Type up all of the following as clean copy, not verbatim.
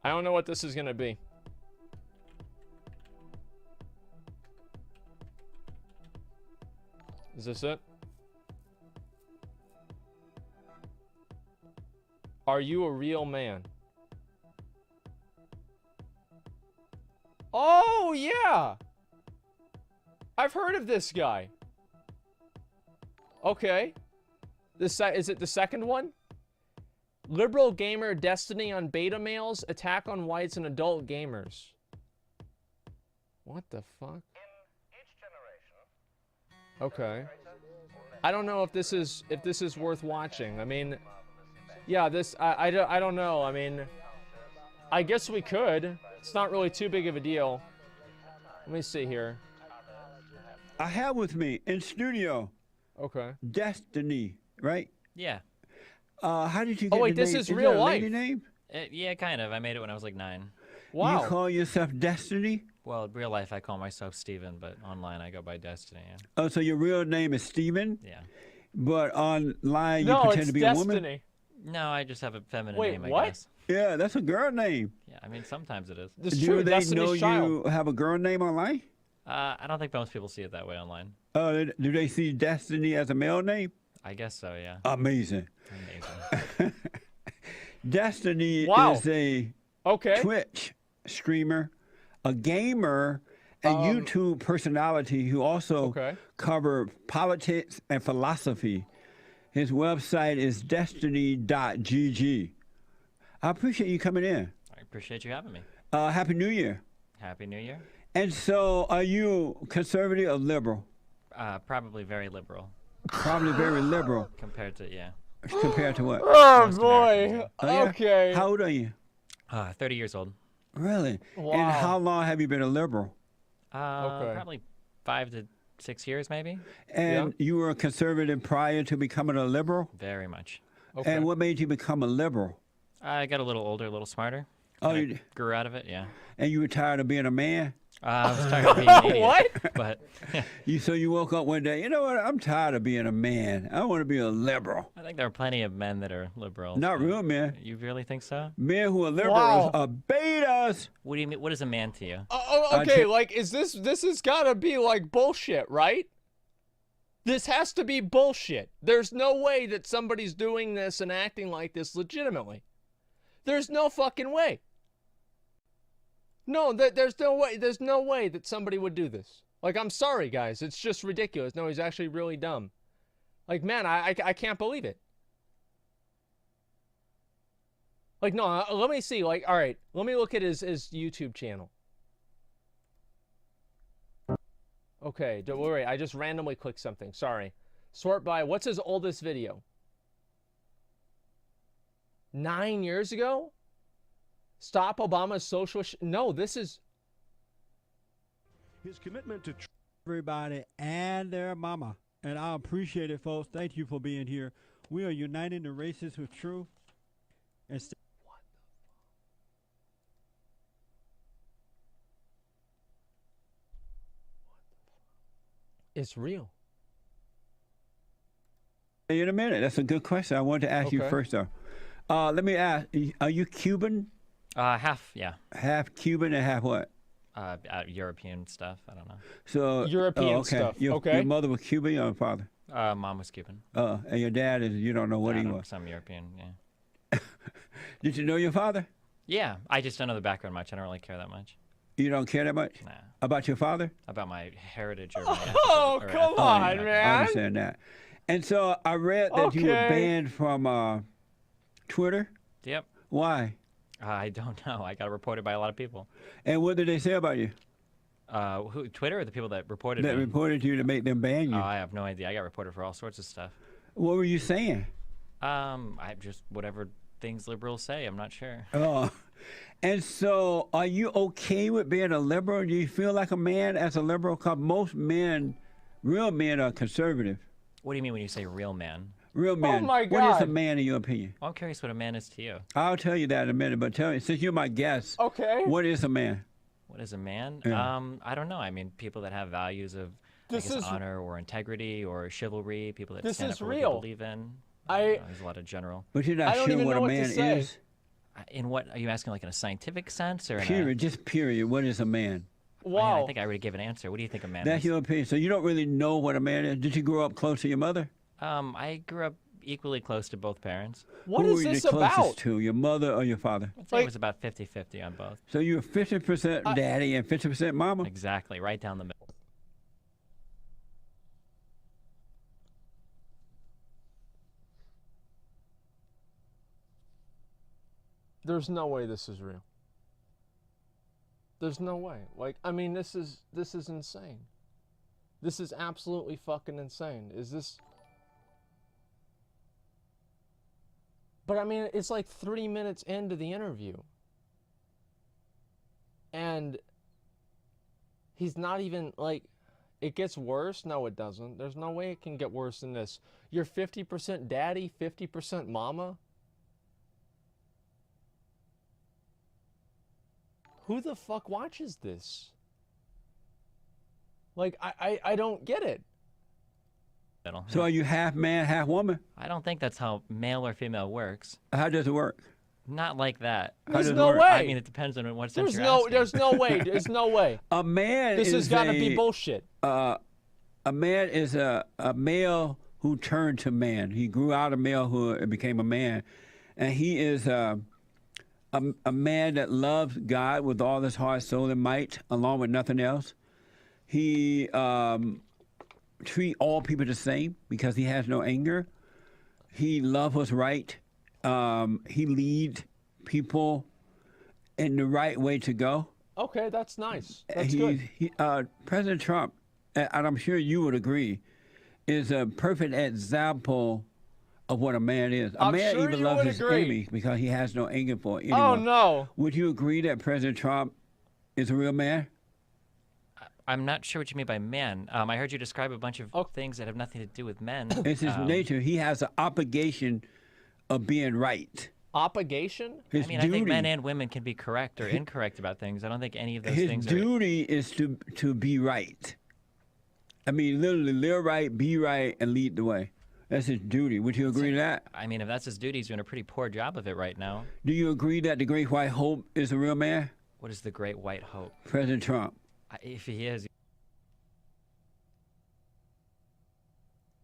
I don't know what this is gonna be. Is this it? Are you a real man? Oh, yeah! I've heard of this guy. Okay. Is it the second one? Liberal gamer destiny on beta males, attack on whites and adult gamers. What the fuck? Okay. I don't know if this is worth watching. I mean, yeah, I don't know. I mean, I guess we could. It's not really too big of a deal. Let me see here. I have with me in studio. Okay. Destiny, right? Yeah. How did you get Oh wait, the this name? is real that a life. lady name? Yeah, kind of. I made it when I was like 9. Wow. You call yourself Destiny? Well, in real life, I call myself Steven, but online, I go by Destiny. Yeah. Oh, so your real name is Steven? Yeah. But online, you No, pretend it's to be Destiny. a woman? No, I just have a feminine Wait, name, I what? guess. Yeah, that's a girl name. Yeah, I mean, sometimes it is. This is Do true. they Destiny's know Child. you have a girl name online? I don't think most people see it that way online. Do they see Destiny as a male name? I guess so, yeah. Amazing. Amazing. Destiny Wow. is a Okay. Twitch streamer, a gamer, a YouTube personality who also cover politics and philosophy. His website is destiny.gg. I appreciate you coming in. I appreciate you having me. Happy New Year. Happy New Year. And so, are you conservative or liberal? Probably very liberal. Probably very liberal. Compared to, yeah. Compared to what? Oh Most boy. Americans, Oh, yeah? Okay. How old are you? 30 years old. Really? Wow. And how long have you been a liberal? Probably 5 to 6 years, maybe. And you were a conservative prior to becoming a liberal? Very much. Okay. And what made you become a liberal? I got a little older, a little smarter. Oh, Kinda you, grew out of it, yeah. and you were tired of being a man? I was tired of being an idiot. What? But So you woke up one day, you know what, I'm tired of being a man. I want to be a liberal. I think there are plenty of men that are liberals. Not but real men. You really think so? Men who are liberals Wow. are betas. What do you mean? What is a man to you? Okay, like, is this has gotta be like bullshit, right? This has to be bullshit. There's no way that somebody's doing this and acting like this legitimately. There's no fucking way. No, there's no way. There's no way that somebody would do this. Like, I'm sorry, guys. It's just ridiculous. No, he's actually really dumb. Like, man, I can't believe it. Like, no, let me see. Like, all right, let me look at his YouTube channel. Okay, don't worry. I just randomly clicked something. Sorry. Sort by, what's his oldest video? 9 years ago? Stop Obama's social no, this is... His commitment to everybody and their mama. And I appreciate it, folks. Thank you for being here. We are uniting the races with truth. And What the It's real. In a minute. That's a good question. I wanted to ask you first, though. Let me ask, are you Cuban? Half, yeah. Half Cuban and half what? European stuff. I don't know. So European okay. stuff. Your Okay. mother was Cuban, your father? Mom was Cuban. And your dad is, you don't know what he I'm was. some European, yeah. Did you know your father? Yeah, I just don't know the background much. I don't really care that much. You don't care that much? Nah. About your father? About my heritage or my Oh, come on, I man. understand that. And so I read that you were banned from Twitter. Yep. Why? I don't know. I got reported by a lot of people. And what did they say about you? Who? Twitter or the people that reported That me? reported you to make them ban you? I have no idea. I got reported for all sorts of stuff. What were you saying? I just whatever things liberals say. I'm not sure. Oh. And so are you okay with being a liberal? Do you feel like a man as a liberal? Because most men, real men, are conservative. What do you mean when you say real man? Real men. my What is a God. man in your opinion? Well, I'm curious what a man is to you. I'll tell you that in a minute, but tell me, since you're my guest, Okay. what is a man? What is a man? Yeah. I don't know. I mean, people that have values of I This guess, is- honor or integrity or chivalry. People that This stand is up for what real. they believe in. I- don't know, there's a lot of general. But you're I not don't sure even what know a what to man say. is? In what are you asking? Like in a scientific sense, or Period, just period. What is a man? Wow. I think I already gave an answer. What do you think a man That's is? your opinion. So you don't really know what a man is. Did you grow up close to your mother? I grew up equally close to both parents. What Who is were you this the closest about? to, your mother or your father? I'd say Like- it was about 50-50 on both. So you're 50% daddy and 50% mama? Exactly, right down the middle. There's no way this is real. There's no way. Like, I mean, this is insane. This is absolutely fucking insane. Is this? But I mean, it's like 3 minutes into the interview. And he's not even like, it gets worse? No, it doesn't. There's no way it can get worse than this. You're 50% daddy, 50% mama? Who the fuck watches this? Like, I don't get it. Middle. So are you half man, half woman? I don't think that's how male or female works. How does it work? Not like that. There's does it no work? way. I mean, it depends on what sense you're asking. There's no way. There's no way. A man This is has got to be bullshit. a man is a male who turned to man. He grew out of malehood and became a man. And he is a man that loves God with all his heart, soul, and might, along with nothing else. He treat all people the same because he has no anger. He loves what's right. He lead people in the right way to go. Okay, that's nice. That's good. President Trump, and I'm sure you would agree, is a perfect example of what a man is. A I'm man sure even you loves would his agree. enemies because he has no anger for anyone. Oh, no. Would you agree that President Trump is a real man? I'm not sure what you mean by man. I heard you describe a bunch of things that have nothing to do with men. It's his nature. He has an obligation of being right. Obligation? His I mean, duty, I think men and women can be correct or incorrect about things. I don't think any of those his things duty is to be right. I mean, literally, live right, be right, and lead the way. That's his duty. Would you agree to that? I mean, if that's his duty, he's doing a pretty poor job of it right now. Do you agree that the Great White Hope is a real man? What is the Great White Hope? President Trump. If he is,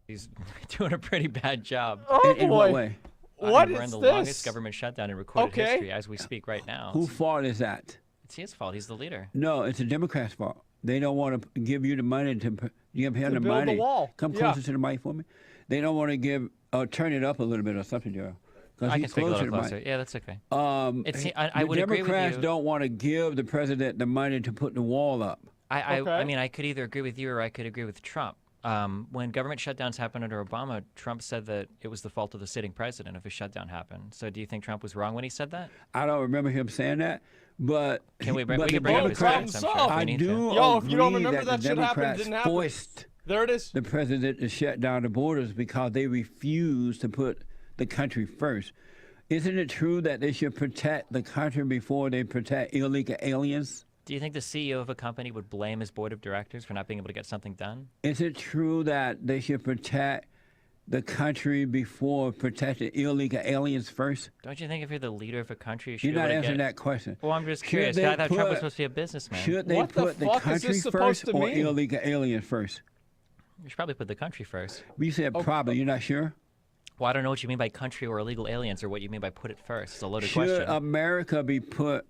he's doing a pretty bad job. Oh, In boy. what way? What We're in is the this? longest government shutdown in recorded Okay. history as we speak right now. Whose fault is that? It's his fault. He's the leader. No, it's the Democrats' fault. They don't want to give you the money to give him To the build the money. wall. Come Yeah. closer to the mic for me. They don't want to give, turn it up a little bit or something, Joe. I can he's speak a closer little to the closer. mic. Yeah, that's okay. I The would agree with Democrats you. don't want to give the president the money to put the wall up. I Okay. mean, I could either agree with you or I could agree with Trump. When government shutdowns happened under Obama, Trump said that it was the fault of the sitting president if a shutdown happened. So do you think Trump was wrong when he said that? I don't remember him saying that, but Can we bring, but we the can bring up his Democrats, facts, I'm sure, if we I need do to. Yo, if you don't agree remember that that the shit happened, Democrats didn't happen. forced There it is. the president to shut down the borders because they refused to put the country first. Isn't it true that they should protect the country before they protect illegal aliens? Do you think the CEO of a company would blame his board of directors for not being able to get something done? Is it true that they should protect the country before protecting illegal aliens first? Don't you think if you're the leader of a country, you should You're be not able to answering get... that question. Well, I'm just Should curious. they I thought Trump was put- supposed to be a businessman. Should they What the put the fuck is country this supposed first to or mean? illegal aliens first? You should probably put the country first. You said probably. You're not sure? Well, I don't know what you mean by country or illegal aliens or what you mean by put it first. It's a loaded Should question. America be put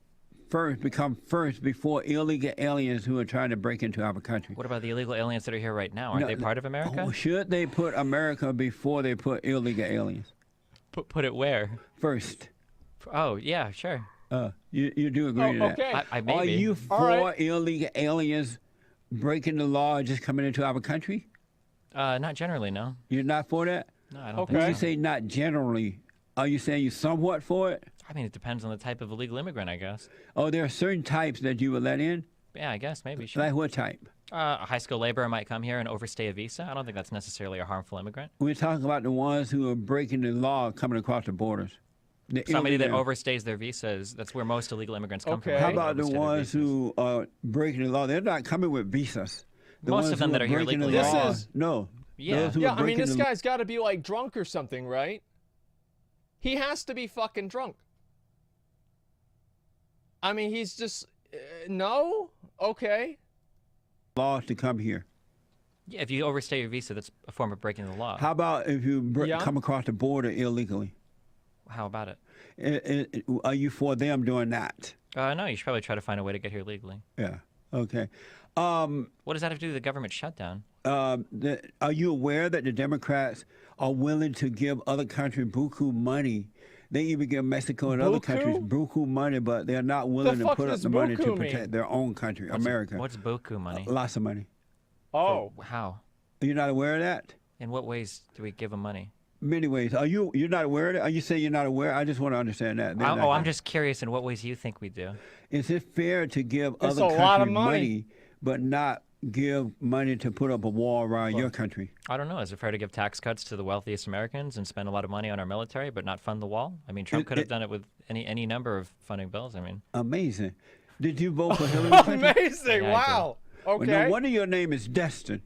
first, become first before illegal aliens who are trying to break into our country? What about the illegal aliens that are here right now? Aren't they part of America? Oh, should they put America before they put illegal aliens? Put it where? First. Oh, yeah, sure. You do agree to that? Okay. I Are maybe. you All for right. illegal aliens breaking the law and just coming into our country? Not generally, no. You're not for that? No, I don't Okay. When think you so. say not generally, are you saying you're somewhat for it? I mean, it depends on the type of illegal immigrant, I guess. Oh, there are certain types that you would let in? Yeah, I guess, maybe, sure. Like what type? A high school laborer might come here and overstay a visa. I don't think that's necessarily a harmful immigrant. We're talking about the ones who are breaking the law coming across the borders. The Somebody that illegal- overstays their visas, that's where most illegal immigrants come Okay. from. How right? They about the overstay their ones visas. who are breaking the law? They're not coming with visas. The Most ones of them who that are here breaking the legally are. law- This is- No. Yeah. Those who Yeah, are I mean, breaking this the guy's got to be like drunk or something, right? He has to be fucking drunk. I mean, he's just no. Okay. Laws to come here. Yeah, if you overstay your visa, that's a form of breaking the law. How about if you come across the border illegally? How about it? Are you for them doing that? No, you should probably try to find a way to get here legally. Yeah. Okay. What does that have to do with the government shutdown? Are you aware that the Democrats are willing to give other countries buku money? They even give Mexico and other countries buku money, but they're not willing to put up the money to protect their own country, America. What's buku money? Lots of money. Oh. How? Are you not aware of that? In what ways do we give them money? Many ways. You're not aware of it? Are you saying you're not aware? I just want to understand that. I'm just curious in what ways you think we do. Is it fair to give other countries money, but not give money to put up a wall around your country? I don't know. Is it fair to give tax cuts to the wealthiest Americans and spend a lot of money on our military, but not fund the wall? I mean, Trump could have done it with any number of funding bills. I mean, amazing. Did you vote for Hillary Clinton? Amazing! Yeah, wow. Okay. Well, no wonder your name is Destin.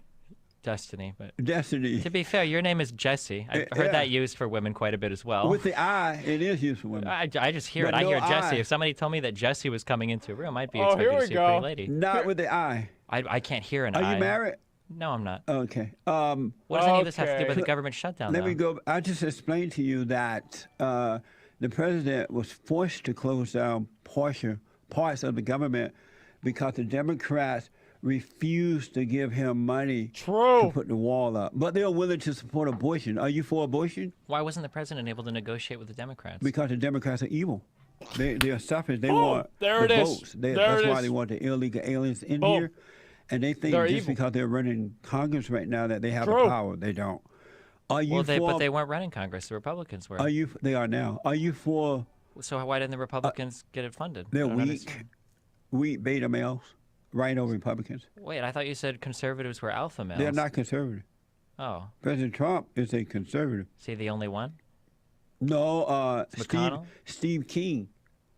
Destiny, but Destiny. To be fair, your name is Jesse. I've heard that used for women quite a bit as well. With the I, it is used for women. I just hear But it. I no hear Jesse. I. If somebody told me that Jesse was coming into a room, I'd be expecting to see a pretty lady. Not with the I. I can't hear an I. Are you married? No, I'm not. Okay. What does any of this have to do with the government shutdown? Let me go. I just explained to you that the president was forced to close down parts of the government because the Democrats refused to give him money to put the wall up. But they're willing to support abortion. Are you for abortion? Why wasn't the president able to negotiate with the Democrats? Because the Democrats are evil. They are selfish. They want the votes. That's why they want the illegal aliens in here. And they think just because they're running Congress right now that they have the power. They don't. Are you but they weren't running Congress. The Republicans were. They are now. Are you for? So why didn't the Republicans get it funded? They're weak beta males. Rhino Republicans. Wait, I thought you said conservatives were alpha males. They're not conservative. Oh. President Trump is a conservative. Is he the only one? No, McConnell? Steve King.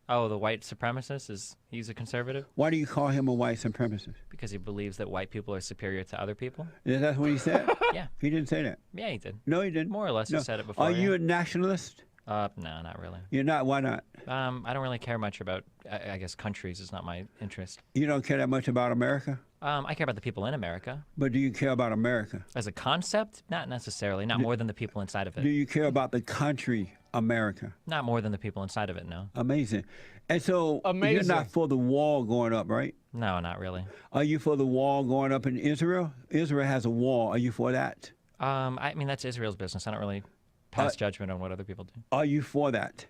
Oh, the white supremacist? He's a conservative? Why do you call him a white supremacist? Because he believes that white people are superior to other people. Is that what he said? Yeah. He didn't say that. Yeah, he did. No, he didn't. More or less, he said it before. Are you a nationalist? No, not really. You're not? Why not? I don't really care much about, I guess, countries is not my interest. You don't care that much about America? I care about the people in America. But do you care about America? As a concept? Not necessarily. Not more than the people inside of it. Do you care about the country, America? Not more than the people inside of it, no. Amazing. And so you're not for the wall going up, right? No, not really. Are you for the wall going up in Israel? Israel has a wall. Are you for that? I mean, that's Israel's business. I don't really pass judgment on what other people do. Are you for that?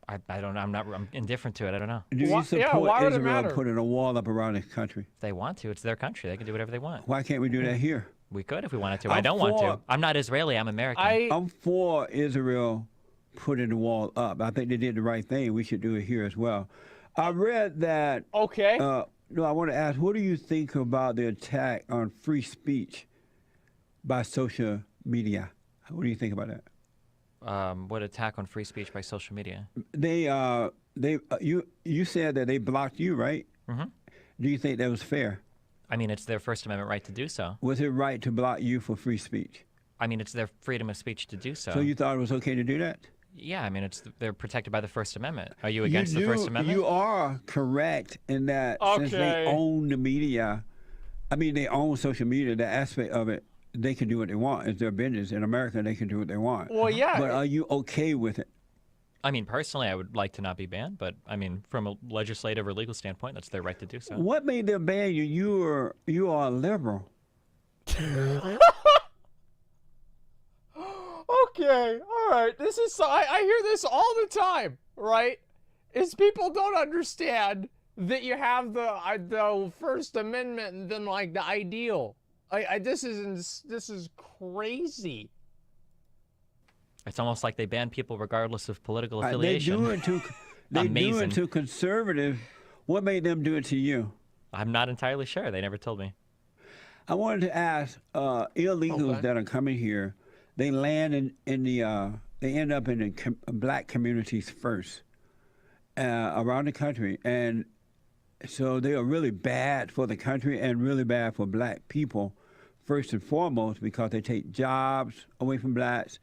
I don't know. I'm indifferent to it. I don't know. Do you support Israel putting a wall up around this country? If they want to. It's their country. They can do whatever they want. Why can't we do that here? We could if we wanted to. I don't want to. I'm not Israeli. I'm American. I'm for Israel putting the wall up. I think they did the right thing. We should do it here as well. I read that. Okay. No, I want to ask, what do you think about the attack on free speech by social media? What do you think about that? What attack on free speech by social media? You said that they blocked you, right? Mm-hmm. Do you think that was fair? I mean, it's their First Amendment right to do so. Was it right to block you for free speech? I mean, it's their freedom of speech to do so. So you thought it was okay to do that? Yeah, I mean, they're protected by the First Amendment. Are you against the First Amendment? You are correct in that since they own the media, I mean, they own social media, the aspect of it, they can do what they want. It's their business. In America, they can do what they want. Well, yeah. But are you okay with it? I mean, personally, I would like to not be banned, but I mean, from a legislative or legal standpoint, that's their right to do so. What made them ban you? You are a liberal. Okay, all right. This is I hear this all the time, right? Is people don't understand that you have the First Amendment and then like the ideal. This is crazy. It's almost like they ban people regardless of political affiliation. They do it to conservative. What made them do it to you? I'm not entirely sure. They never told me. I wanted to ask illegals that are coming here. They land they end up in the black communities first around the country, and so they are really bad for the country and really bad for black people, first and foremost, because they take jobs away from blacks.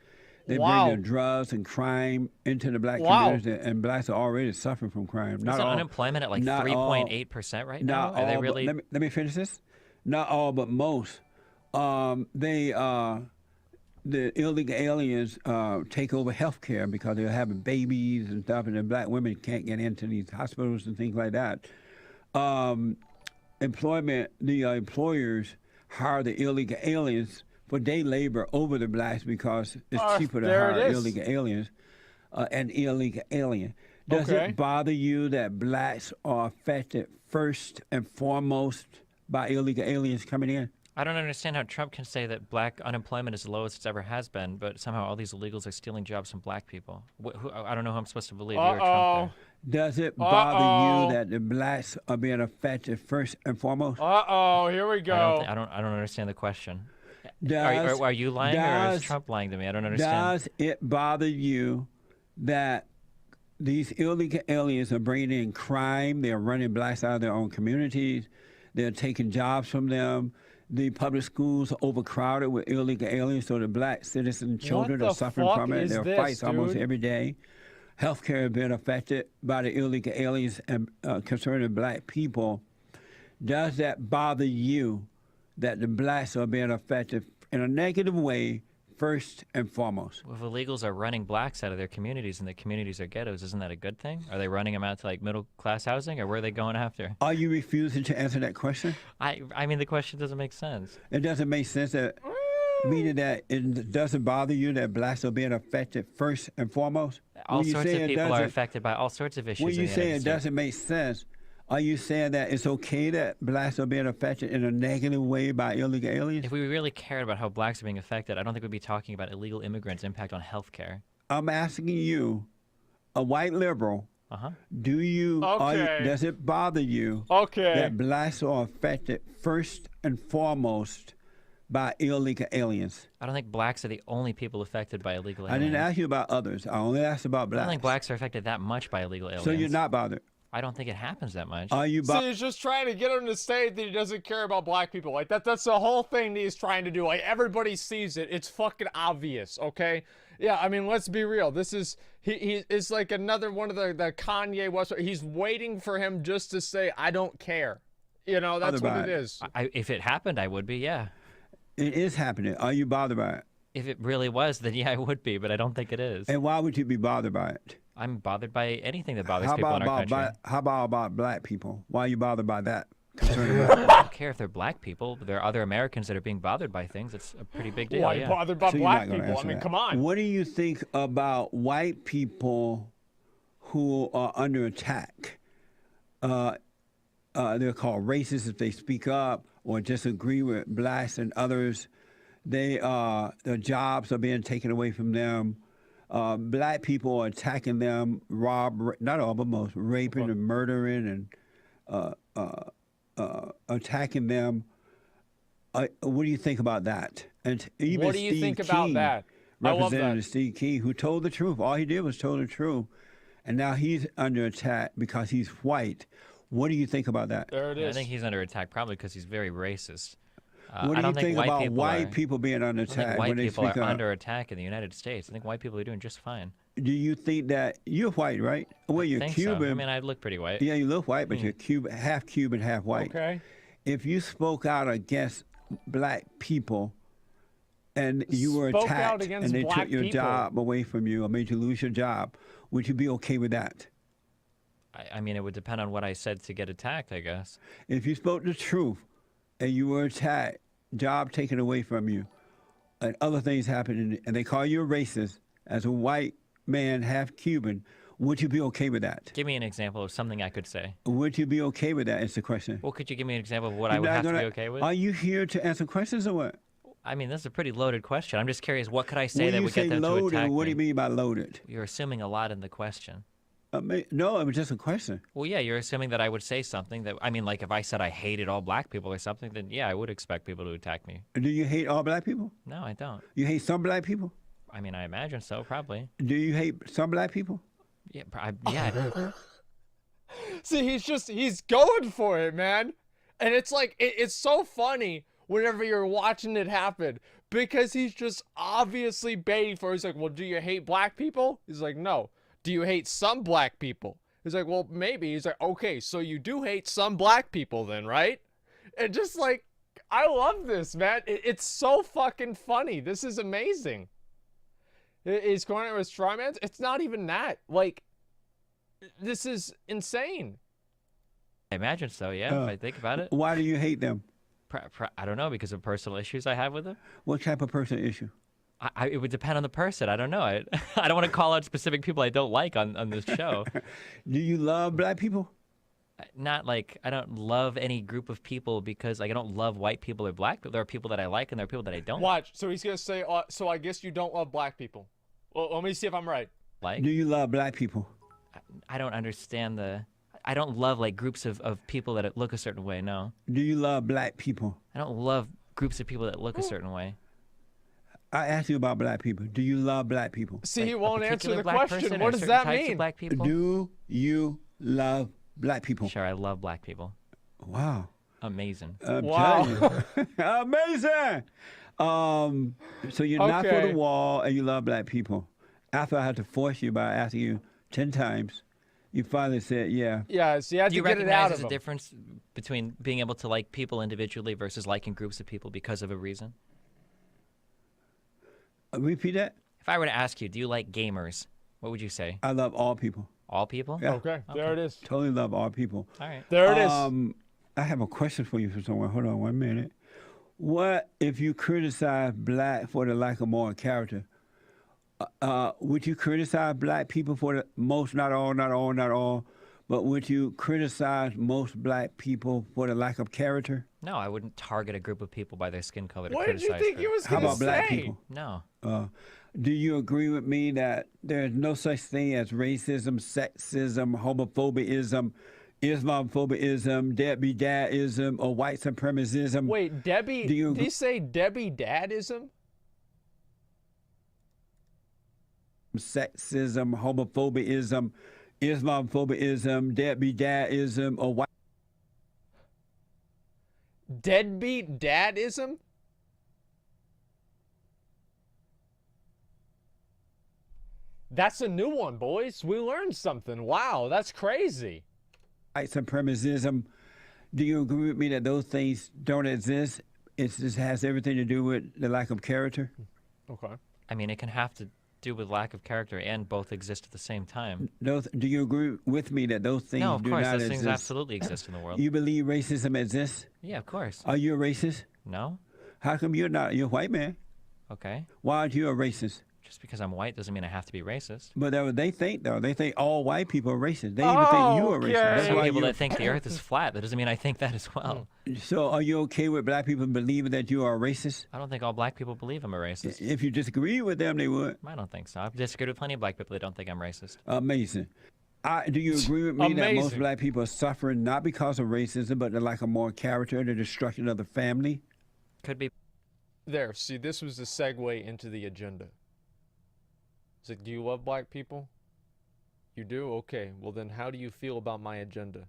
They Wow. bring the drugs and crime into the black Wow. communities, and blacks are already suffering from crime. Not Isn't all, unemployment at like not all- 3.8% right now? Not Are they all, really? but let me finish this. Not all, but most. The illegal aliens take over healthcare because they're having babies and stuff, and the black women can't get into these hospitals and things like that. Employment, the employers hire the illegal aliens for day labor over the blacks because it's cheaper to there it hire is. illegal aliens, an illegal alien. Does Okay. it bother you that blacks are affected first and foremost by illegal aliens coming in? I don't understand how Trump can say that black unemployment is the lowest it's ever has been, but somehow all these illegals are stealing jobs from black people. I don't know who I'm supposed to believe. You or Trump there. Does it bother you that the blacks are being affected first and foremost? Here we go. I don't understand the question. Does, Are you lying or is Trump lying to me? I don't understand. Does it bother you that these illegal aliens are bringing in crime? They're running blacks out of their own communities. They're taking jobs from them. The public schools are overcrowded with illegal aliens, so the black citizen children are suffering from it. There are fights almost every day. Healthcare has been affected by the illegal aliens and concerning black people. Does that bother you that the blacks are being affected in a negative way first and foremost? Well, if illegals are running blacks out of their communities and the communities are ghettos, isn't that a good thing? Are they running them out to like middle class housing, or where are they going after? Are you refusing to answer that question? I mean, the question doesn't make sense. It doesn't make sense that, meaning that it doesn't bother you that blacks are being affected first and foremost? All sorts of people are affected by all sorts of issues. When you in the say United it States. doesn't make sense, are you saying that it's okay that blacks are being affected in a negative way by illegal aliens? If we really cared about how blacks are being affected, I don't think we'd be talking about illegal immigrants' impact on health care. I'm asking you, a white liberal, do you, does it bother you that blacks are affected first and foremost by illegal aliens? I don't think blacks are the only people affected by illegal aliens. I didn't ask you about others. I only asked about blacks. I don't think blacks are affected that much by illegal aliens. So you're not bothered? I don't think it happens that much. Are you See, he's just trying to get him to say that he doesn't care about black people. Like that's the whole thing that he's trying to do. Like everybody sees it. It's fucking obvious, okay? Yeah, I mean, let's be real. This is he is like another one of the Kanye West. He's waiting for him just to say I don't care. You know, that's what it is. If it happened, I would be, yeah. It is happening. Are you bothered by it? If it really was, then yeah, I would be, but I don't think it is. And why would you be bothered by it? I'm bothered by anything that bothers people in our country. How about black people? Why are you bothered by that? I don't care if they're black people. There are other Americans that are being bothered by things. It's a pretty big deal. Why are you bothered by black people? I mean, come on. What do you think about white people who are under attack? They're called racist if they speak up or disagree with blacks and others. Their jobs are being taken away from them. Black people are attacking them, not all, but most, raping and murdering and attacking them. What do you think about that? And even what do you think about that? Representative Steve King, who told the truth. All he did was told the truth. And now he's under attack because he's white. What do you think about that? There it is. I think he's under attack probably because he's very racist. What do you think about white people being under attack? White people are under attack in the United States. I think white people are doing just fine. Do you think that you're white, right? Well, you're Cuban. So. I mean, I look pretty white. Yeah, you look white, but you're Cuban, half white. Okay. If you spoke out against black people and you were attacked and they took your job away from you or made you lose your job, would you be okay with that? I mean, it would depend on what I said to get attacked, I guess. If you spoke the truth and you were attacked, job taken away from you, and other things happened, and they call you a racist as a white man, half Cuban, would you be okay with that? Give me an example of something I could say. Would you be okay with that is the question. Well, could you give me an example of what I would have to be okay with? Are you here to answer questions or what? I mean, this is a pretty loaded question. I'm just curious, what could I say that would get them to attack me? What do you mean by loaded? You're assuming a lot in the question. No, it was just a question. Well, yeah, you're assuming that I would say something that, I mean, like if I said I hated all black people or something, then yeah, I would expect people to attack me. Do you hate all black people? No, I don't. You hate some black people? I mean, I imagine so, probably. Do you hate some black people? Yeah, yeah. See, he's going for it, man. And it's like, it's so funny whenever you're watching it happen Because he's just obviously baiting for it. He's like, well, do you hate black people? He's like, no. Do you hate some black people? He's like, well, maybe. He's like, okay, so you do hate some black people then, right? And just like, I love this, man. It's so fucking funny. This is amazing. He's going out with straw man. It's not even that. Like, this is insane. I imagine so, yeah, if I think about it. Why do you hate them? I don't know, because of personal issues I have with them. What type of personal issue? It would depend on the person. I don't know. I don't want to call out specific people I don't like on this show. Do you love black people? Not like, I don't love any group of people because like I don't love white people or black people. There are people that I like and there are people that I don't. Watch. So he's going to say, so I guess you don't love black people. Well, let me see if I'm right. Like? Do you love black people? I don't understand I don't love like groups of people that look a certain way, no. Do you love black people? I don't love groups of people that look a certain way. I asked you about black people. Do you love black people? See, Like he won't answer the black question. person What or does certain that types of mean? black people? Do you love black people? Sure, I love black people. Wow. Amazing. I'm Wow. telling you. Amazing. So you're not for the wall and you love black people. After I had to force you by asking you 10 times, you finally said, yeah. Yeah, so you have Do you to get it recognize out there's of a him. difference between being able to like people individually versus liking groups of people because of a reason? Repeat that? If I were to ask you, do you like gamers? What would you say? I love all people. All people? Yeah. Okay, there it is. Totally love all people. All right. There it is. I have a question for you for someone. Hold on 1 minute. What if you criticize black for the lack of moral character? Would you criticize black people for the most, not all, but would you criticize most black people for the lack of character? No, I wouldn't target a group of people by their skin color to What did you criticize think them. he was How going to about say? black people? No. Do you agree with me that there's no such thing as racism, sexism, homophobism, Islamophobism, Debbie Dadism, or white supremacism? Wait, Debbie, Do you did he say Debbie Dadism? Sexism, homophobism, Islamophobism, Debbie Dadism, or white. Deadbeat Dadism? That's a new one, boys. We learned something. Wow, that's crazy. White supremacism. Do you agree with me that those things don't exist? It just has everything to do with the lack of character? Okay. I mean, it can have to do with lack of character and both exist at the same time. Do you agree with me that those things No, of do course, not those exist? things absolutely exist in the world. You believe racism exists? Yeah, of course. Are you a racist? No? How come you're not? You're a white man. Okay. Why aren't you a racist? Just because I'm white doesn't mean I have to be racist. But they think, though. They think all white people are racist. They even think you are racist. Okay. That's There are why people you. that think the earth is flat. That doesn't mean I think that as well. So are you okay with black people believing that you are a racist? I don't think all black people believe I'm a racist. If you disagree with them, they would. I don't think so. I've disagreed with plenty of black people that don't think I'm racist. Amazing. Do you agree with me that most Amazing. black people are suffering not because of racism, but the lack of moral character, the destruction of the family? Could be. There, see, this was the segue into the agenda. It's like, do you love black people? You do? Okay. Well, then how do you feel about my agenda?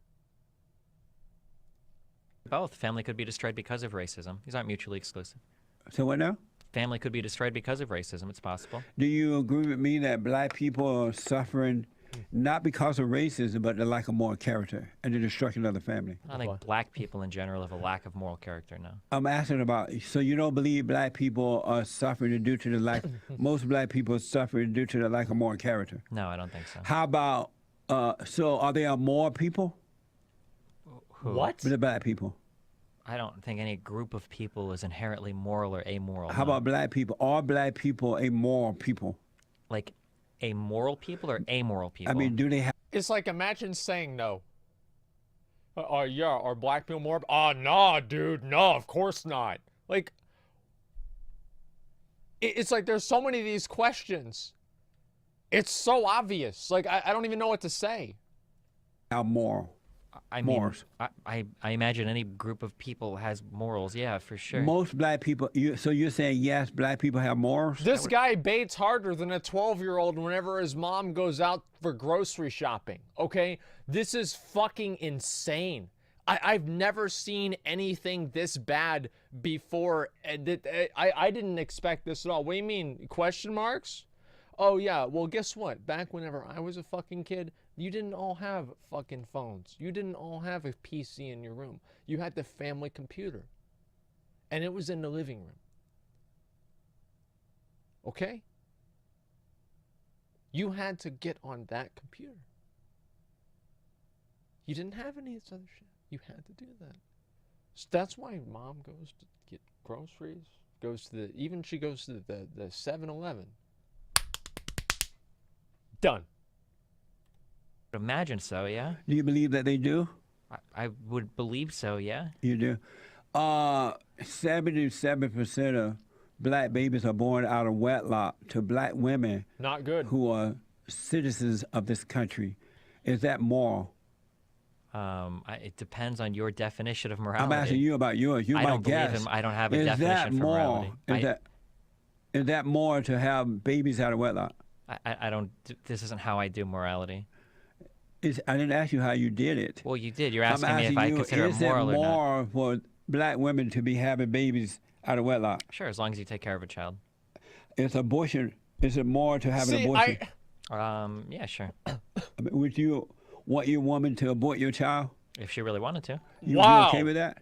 Both. Family could be destroyed because of racism. These aren't mutually exclusive. So what now? Family could be destroyed because of racism. It's possible. Do you agree with me that black people are suffering not because of racism, but the lack of moral character and the destruction of the family? I don't think black people in general have a lack of moral character, no. I'm asking about, so you don't believe black people are suffering due to the lack, most black people are suffering due to the lack of moral character? No, I don't think so. How about, so are there more people? Who? What? The black people. I don't think any group of people is inherently moral or amoral. How no. about black people? Are black people immoral people? Like a moral people or amoral people? I mean, do they have? It's like, imagine saying no. Yeah, are black people more? Oh, nah, dude. No, of course not. Like, it's like there's so many of these questions. It's so obvious. Like, I don't even know what to say. Moral. I mean, morals. I imagine any group of people has morals, yeah, for sure. Most black people, so you're saying yes, black people have morals? This guy baits harder than a 12-year-old whenever his mom goes out for grocery shopping, okay? This is fucking insane. I've never seen anything this bad before. I didn't expect this at all. What do you mean? Question marks? Oh, yeah. Well, guess what? Back whenever I was a fucking kid, you didn't all have fucking phones. You didn't all have a PC in your room. You had the family computer. And it was in the living room. Okay? You had to get on that computer. You didn't have any of this other shit. You had to do that. So that's why mom goes to get groceries, she goes to the 7-Eleven. Done. Imagine so, yeah. Do you believe that they do? I would believe so, yeah. You do. 77% of black babies are born out of wedlock to black women. Not good. Who are citizens of this country. Is that moral? It depends on your definition of morality. I'm asking you about yours. You're my guest. I don't have a definition for morality. Is that more to have babies out of wedlock? I don't. This isn't how I do morality. I didn't ask you how you did it. Well, you did. You're asking me if I consider it moral or not. Is it more for black women to be having babies out of wedlock? Sure, as long as you take care of a child. Is abortion? Is it more to have an abortion? Yeah, sure. Would you want your woman to abort your child? If she really wanted to. You okay with that?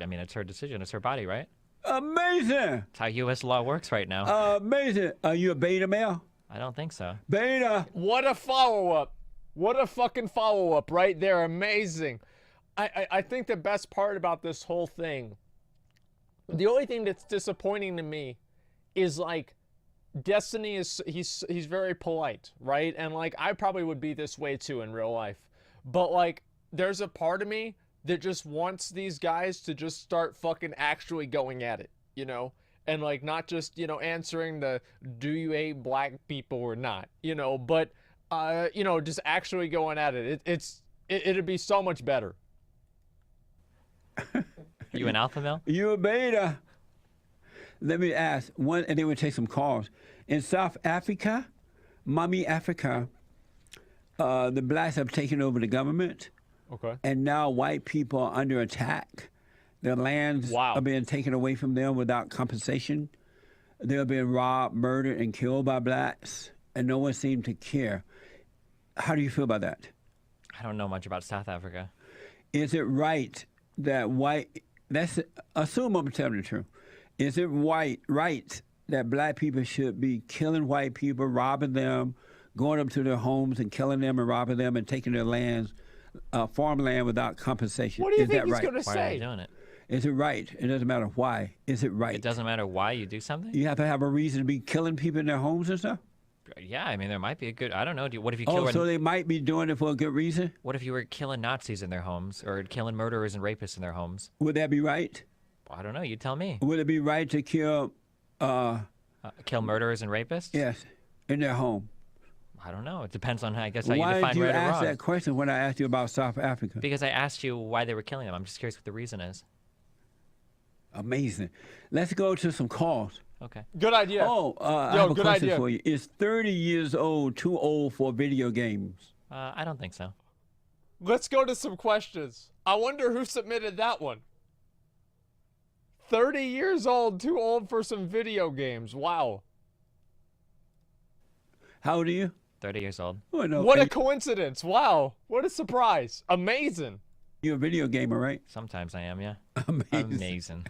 I mean, it's her decision. It's her body, right? Amazing. That's how U.S. law works right now. Amazing. Are you a beta male? I don't think so. Beta. What a follow-up. What a fucking follow-up right there. Amazing. I think the best part about this whole thing, the only thing that's disappointing to me is, like, Destiny is, he's very polite, right? And, like, I probably would be this way too in real life. But, like, there's a part of me that just wants these guys to just start fucking actually going at it, you know? And, like, not just, you know, answering the, do you hate black people or not, you know? But, you know, just actually going at it. It'd be so much better. You an alpha male? You a beta. Let me ask one, and then we'll take some calls. In South Africa, Mommy Africa, the blacks have taken over the government. Okay. And now white people are under attack. Their lands are being taken away from them without compensation. They're being robbed, murdered, and killed by blacks, and no one seemed to care. How do you feel about that? I don't know much about South Africa. Is it right that assume I'm telling the truth. Is it right that black people should be killing white people, robbing them, going up to their homes and killing them and robbing them and taking their lands, farmland without compensation? What do you think he's going to say? Why are they doing it? Is it right? It doesn't matter why. Is it right? It doesn't matter why you do something? You have to have a reason to be killing people in their homes and stuff? Yeah, I mean, there might be a good, I don't know. What if you kill... Oh, so they might be doing it for a good reason? What if you were killing Nazis in their homes or killing murderers and rapists in their homes? Would that be right? I don't know. You tell me. Would it be right to kill... kill murderers and rapists? Yes, in their home. I don't know. It depends on, I guess, how you Why define did you right or ask wrong. that question when I asked you about South Africa? Because I asked you why they were killing them. I'm just curious what the reason is. Amazing. Let's go to some calls. Okay. Good idea. Oh, I have a good question idea. for you. Is 30 years old too old for video games? I don't think so. Let's go to some questions. I wonder who submitted that one. 30 years old, too old for some video games. Wow. How old are you? 30 years old. Oh, no. What a coincidence. Wow. What a surprise. Amazing. You're a video gamer, right? Sometimes I am, yeah. Amazing. Amazing.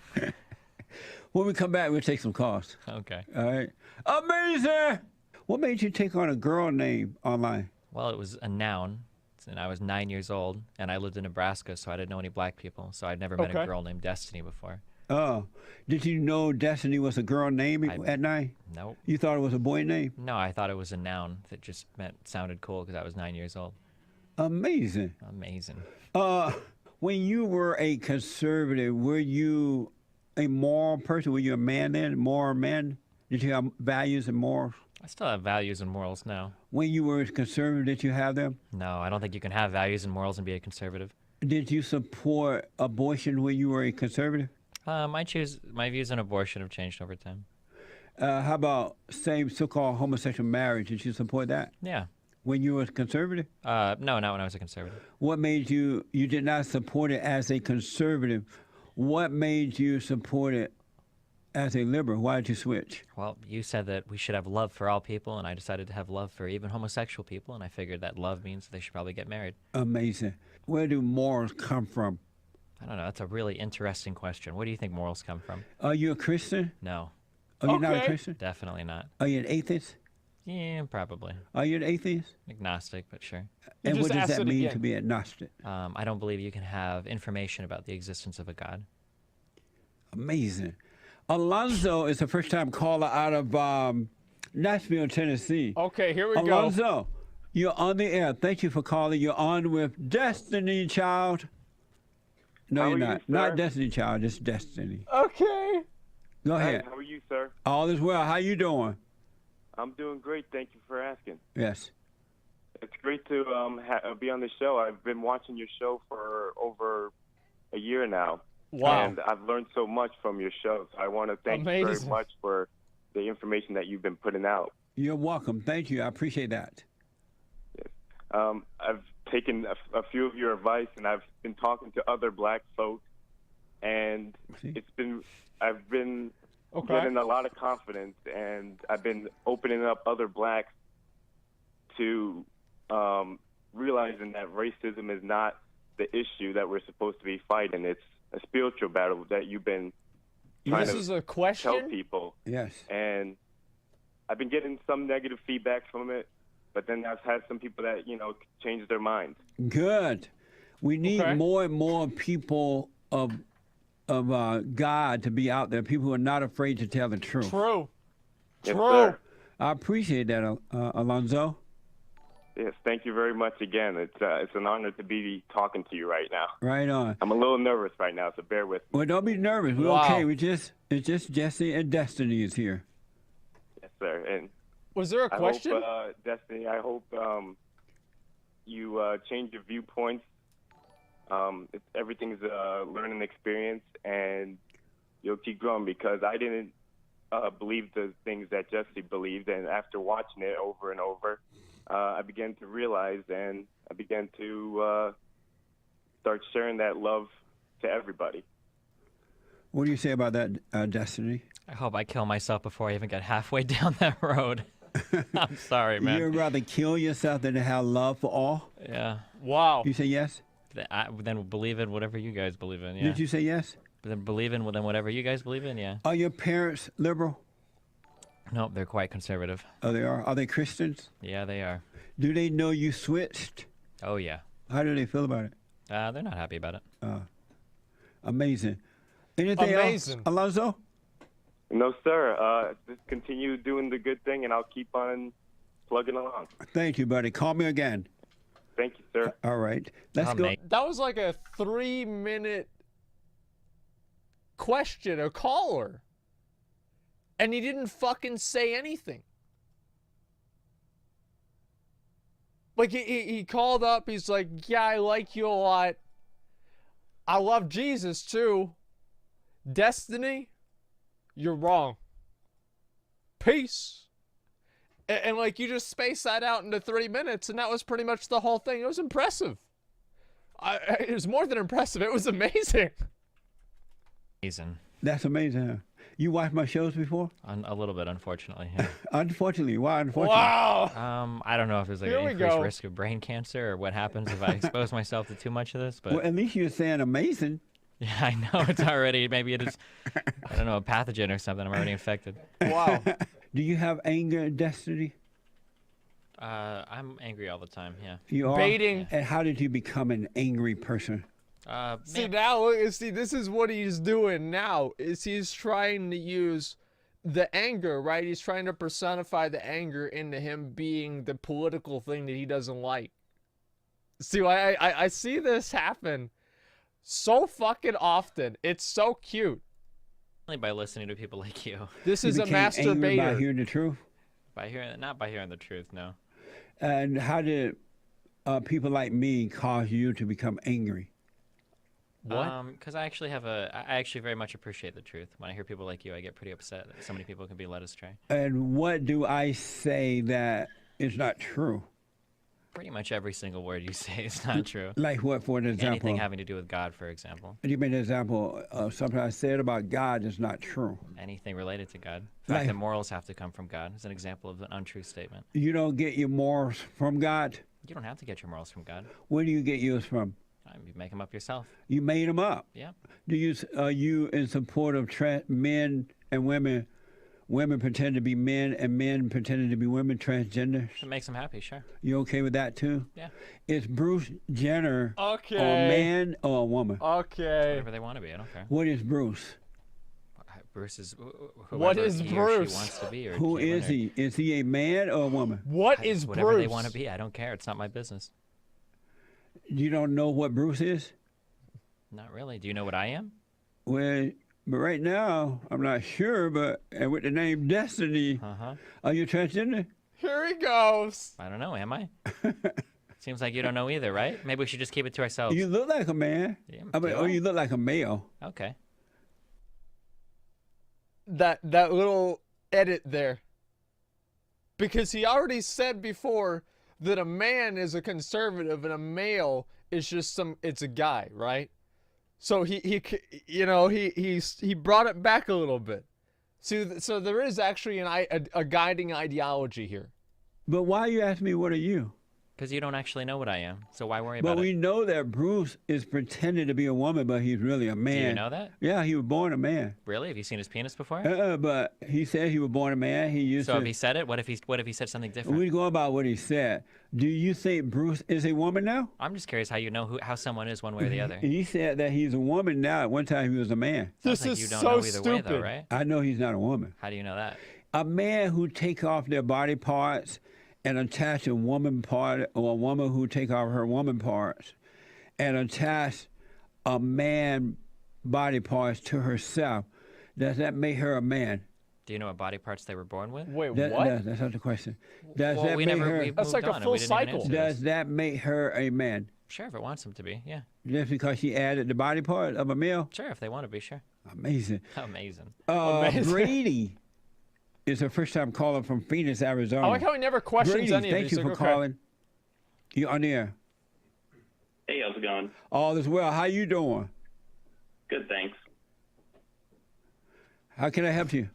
When we come back, we'll take some calls. Okay. All right. Amazing. What made you take on a girl name online? Well, it was a noun, and I was 9 years old, and I lived in Nebraska, so I didn't know any black people, so I'd never met a girl named Destiny before. Oh. Did you know Destiny was a girl name at 9? Nope. You thought it was a boy name? No, I thought it was a noun that just sounded cool because I was 9 years old. Amazing. Amazing. When you were a conservative, were you a moral person? Were you a man then? Moral man? Did you have values and morals? I still have values and morals now. When you were a conservative, did you have them? No, I don't think you can have values and morals and be a conservative. Did you support abortion when you were a conservative? My views on abortion have changed over time. How about so-called homosexual marriage? Did you support that? Yeah. when you were conservative? No, not when I was a conservative. What made you did not support it as a conservative? What made you support it as a liberal? Why did you switch? Well, you said that we should have love for all people, and I decided to have love for even homosexual people, and I figured that love means they should probably get married. Amazing. Where do morals come from? I don't know. That's a really interesting question. Where do you think morals come from? Are you a Christian? No. Are you not a Christian? Definitely not. Are you an atheist? Yeah, probably. Are you an atheist? Agnostic, but sure. And what does that mean again. to be agnostic? I don't believe you can have information about the existence of a God. Amazing. Alonzo is a first-time caller out of Nashville, Tennessee. Okay, here we go. Alonzo, you're on the air. Thank you for calling. You're on with Destiny Child. No, How you're are not. you, Not sir? Destiny Child, just Destiny. Okay. Go Hi, ahead. how are you, sir? All is well. How you doing? I'm doing great. Thank you for asking. Yes. It's great to be on the show. I've been watching your show for over a year now. Wow. And I've learned so much from your show. So I want to thank you very Amazing. much for the information that you've been putting out. You're welcome. Thank you. I appreciate that. I've taken a few of your advice, and I've been talking to other black folks, and See? I've been Okay. getting a lot of confidence, and I've been opening up other blacks to realizing that racism is not the issue that we're supposed to be fighting. It's a spiritual battle that you've been trying This to is a tell question? people. Yes. And I've been getting some negative feedback from it, but then I've had some people that, change their minds. Good. We need Okay. more and more people of God to be out there. People who are not afraid to tell the truth. True. Yes, True. sir. I appreciate that, Alonzo. Yes, thank you very much again. It's an honor to be talking to you right now. Right on. I'm a little nervous right now, so bear with me. Well, don't be nervous. We're Wow. okay. It's just Jesse and Destiny is here. Yes, sir. And Was there a question? I hope, Destiny, I hope you change your viewpoints. Everything's a learning experience, and you'll keep growing, because I didn't believe the things that Jesse believed, and after watching it over and over, I began to realize, and I began to start sharing that love to everybody. What do you say about that, Destiny? I hope I kill myself before I even get halfway down that road. I'm sorry, man. You'd rather kill yourself than to have love for all? Yeah. Wow. You say yes? Then believe in whatever you guys believe in, yeah. Did you say yes? Then believe in whatever you guys believe in, yeah. Are your parents liberal? No, they're quite conservative. Oh, they are. Are they Christians? Yeah, they are. Do they know you switched? Oh, yeah. How do they feel about it? They're not happy about it. Amazing. Anything Amazing. else, Alonzo? No, sir. Just continue doing the good thing, and I'll keep on plugging along. Thank you, buddy. Call me again. Thank you, sir. All right. Let's Oh, go. mate. That was like a 3-minute question, a caller. And he didn't fucking say anything. Like, he called up, he's like, yeah, I like you a lot. I love Jesus, too. Destiny, you're wrong. Peace. And like, you just spaced that out into 3 minutes, and that was pretty much the whole thing. It was impressive. It was more than impressive. It was amazing. Amazing. That's amazing. Huh? You watched my shows before? A little bit, unfortunately. Yeah. Unfortunately. Why unfortunately? Wow. I don't know if there's like Here an we increased go. risk of brain cancer or what happens if I expose myself to too much of this, but Well, at least you're saying amazing. yeah, I know it's already, maybe it is, I don't know, a pathogen or something. I'm already infected. Wow. Do you have anger and Destiny? I'm angry all the time, yeah. You are? Baiting. And how did you become an angry person? See, Man, now, see, this is what he's doing now, is he's trying to use the anger, right? He's trying to personify the anger into him being the political thing that he doesn't like. See, I see this happen so fucking often. It's so cute. only by listening to people like you. This You is a became angry by masturbator. hearing the truth? Not by hearing the truth, no. And how did people like me cause you to become angry? What? Because I actually very much appreciate the truth. When I hear people like you, I get pretty upset that so many people can be led astray. And what do I say that is not true? Pretty much every single word you say is not true. Like what, for an example? Anything having to do with God, for example. Give me an example of something I said about God is not true. Anything related to God. The fact that morals have to come from God is an example of an untrue statement. You don't get your morals from God? You don't have to get your morals from God. Where do you get yours from? You make them up yourself. You made them up? Yeah. Are you in support of men and women pretend to be men and men pretending to be women, transgenders? If it makes them happy, sure. You okay with that too? Yeah. Is Bruce Jenner a Okay. man or a woman? Okay. Whatever they want to be, I don't care. What is Bruce? Bruce is What is he or she Bruce? wants to be. Or Who is he? Is he a man or a woman? What is whatever Bruce? they want to be, I don't care. It's not my business. You don't know what Bruce is? Not really. Do you know what I am? Well, but right now, I'm not sure, but and with the name Destiny, are you transgender? Here he goes. I don't know. Am I? Seems like you don't know either, right? Maybe we should just keep it to ourselves. You look like a man. Yeah, or you look like a male. Okay. That little edit there. Because he already said before that a man is a conservative and a male is just it's a guy, right? So he brought it back a little bit. So there is actually a guiding ideology here. But why you ask me what are you? Because you don't actually know what I am, so why worry about it? But we know that Bruce is pretending to be a woman, but he's really a man. Do you know that? Yeah, he was born a man. Really? Have you seen his penis before? But he said he was born a man. He used So if he said it, what if he said something different? We go about what he said. Do you think Bruce is a woman now? I'm just curious how you know how someone is one way or the other. He said that he's a woman now. At one time he was a man. Sounds This like is you don't so know either stupid. way, though, right? I know he's not a woman. How do you know that? A man who take off their body parts and attach a woman part, or a woman who take off her woman parts and attach a man body parts to herself, does that make her a man? Do you know what body parts they were born with? Wait, what? That's not the question. Does that we make never. her? We That's moved like a on and full we didn't even cycle. answer Does this. that make her a man? Sure, if it wants them to be, yeah. Just because she added the body part of a male? Sure, if they want to be, sure. Amazing. Amazing. Amazing. Brady is her first time calling from Phoenix, Arizona. I like how he never questions Brady, any of thank these. you for calling. You on the air? Hey, how's it going? All is well. How you doing? Good, thanks. How can I help you?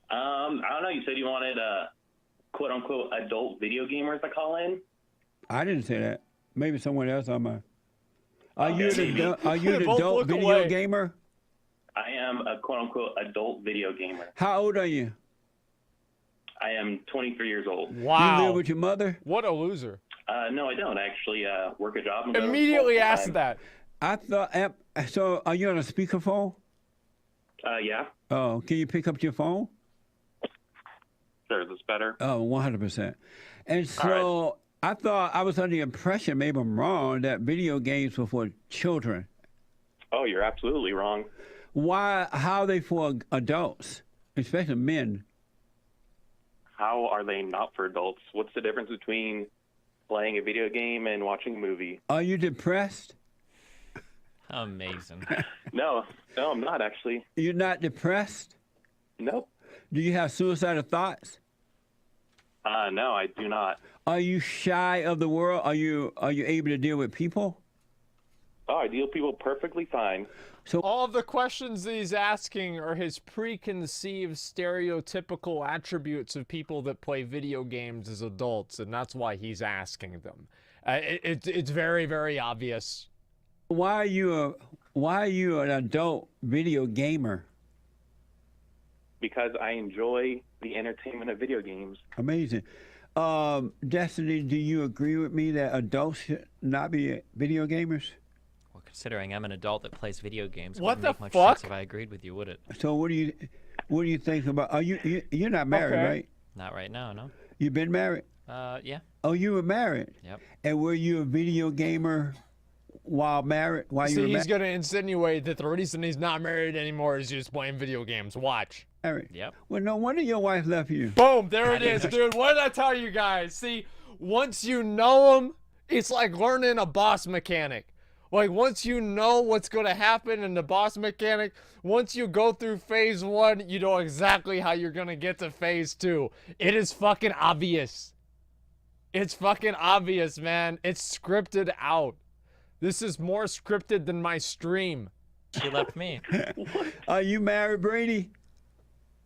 I don't know. You said you wanted quote unquote adult video gamers to call in. I didn't say that. Maybe someone else on my. Are you maybe. an Both adult look video away. gamer? I am a quote unquote adult video gamer. How old are you? I am 23 years old. Wow. You live with your mother? What a loser. No, I don't. I actually work a job. And go to Immediately school asked full-time. that. I thought. So, are you on a speakerphone? Yeah. Oh, can you pick up your phone? Sure. Is this better? Oh, 100%. And so I thought I was under the impression, maybe I'm wrong, that video games were for children. Oh, you're absolutely wrong. Why? How are they for adults, especially men? How are they not for adults? What's the difference between playing a video game and watching a movie? Are you depressed? Amazing. No, I'm not actually. You're not depressed? Nope. Do you have suicidal thoughts? No, I do not. Are you shy of the world? Are you able to deal with people? Oh, I deal with people perfectly fine. So All of the questions that he's asking are his preconceived stereotypical attributes of people that play video games as adults, and that's why he's asking them. It's very, very obvious. why are you an adult video gamer? Because I enjoy the entertainment of video games. Amazing. Destiny, do you agree with me that adults should not be video gamers? Well, considering I'm an adult that plays video games, it What wouldn't the make much fuck? sense if I agreed with you, would it? So what do you think about? Are you're not married, Okay. right? Not right now, no. You've been married? Yeah. Oh, you were married. Yep. And were you a video gamer while married? While you See, were he's going to insinuate that the reason he's not married anymore is just playing video games. Watch. married? Yep. Well, no wonder your wife left you. Boom, there it is, dude. What did I tell you guys? See, once you know him, it's like learning a boss mechanic. Like, once you know what's going to happen in the boss mechanic, once you go through phase 1, you know exactly how you're going to get to phase 2. It is fucking obvious. It's fucking obvious, man. It's scripted out. This is more scripted than my stream. She left me. Are you married, Brady?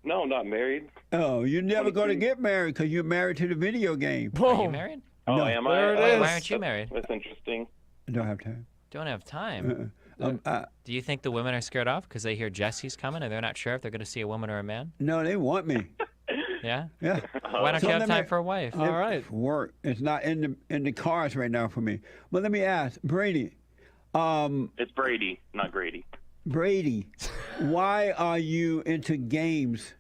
No, I'm not married. Oh, you're never going to get married because you're married to the video game. Are you Boom. married? Oh, No. am There I? it Oh, is. Why aren't you married? That's interesting. I don't have time. Don't have time. Uh-uh. Do you think the women are scared off because they hear Jesse's coming and they're not sure if they're going to see a woman or a man? No, they want me. Yeah? Yeah. Why don't So you have let me- time for a wife? All right. Work. It's not in the cards right now for me. But let me ask, Brady. It's Brady, not Grady. Brady, why are you into games